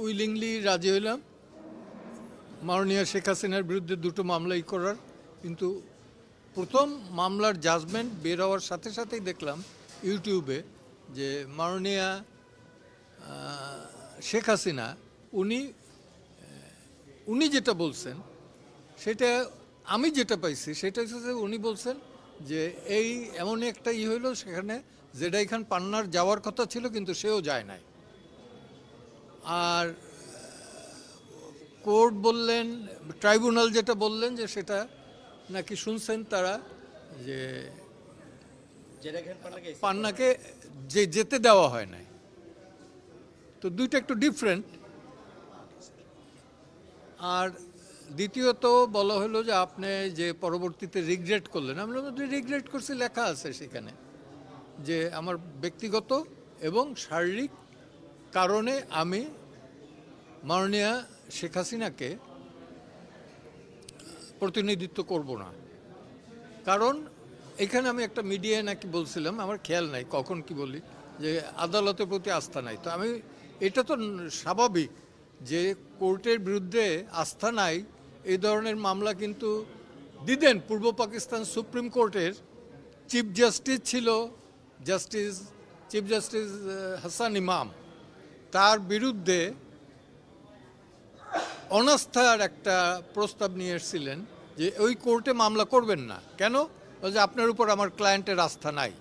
Willingly রাজি হইলাম মাননীয় শেখ হাসিনার বিরুদ্ধে দুটো মামলাই করার। কিন্তু প্রথম মামলার জাজমেন্ট বের হওয়ার সাথে সাথেই দেখলাম ইউটিউবে যে মাননীয়া শেখ হাসিনা উনি যেটা বলছেন সেটা আমি যেটা পাইছি সেটা হচ্ছে যে উনি বলছেন যে এই এমনই একটা হইলো সেখানে জেডাই খান পান্নার যাওয়ার কথা ছিল কিন্তু সেও যায় নাই। আর কোর্ট বললেন, ট্রাইব্যুনাল যেটা বললেন যে সেটা নাকি শুনছেন তারা যে পান্নাকে যেতে দেওয়া হয় নাই। তো দুইটা একটু ডিফারেন্ট। আর দ্বিতীয়ত বলা হলো যে আপনি যে পরবর্তীতে রিগ্রেট করলেন, আমরা রিগ্রেট করছি লেখা আছে সেখানে যে আমার ব্যক্তিগত এবং শারীরিক কারণে আমি মাননীয়া শেখ হাসিনাকে প্রতিনিধিত্ব করব না। কারণ এখানে আমি একটা মিডিয়ায় নাকি বলছিলাম, আমার খেয়াল নাই কখন কি বলি, যে আদালতের প্রতি আস্থা নাই। তো আমি এটা তো স্বাভাবিক যে কোর্টের বিরুদ্ধে আস্থা নাই এই ধরনের মামলা কিন্তু দিতেন। পূর্ব পাকিস্তান সুপ্রিম কোর্টের চিফ জাস্টিস ছিল চিফ জাস্টিস হাসান ইমাম, তার বিরুদ্ধে অনাস্থার একটা প্রস্তাব নিয়ে এসেছিলেন যে ওই কোর্টে মামলা করবেন না। কেন? যে আপনার উপর আমার ক্লায়েন্টের আস্থা নাই।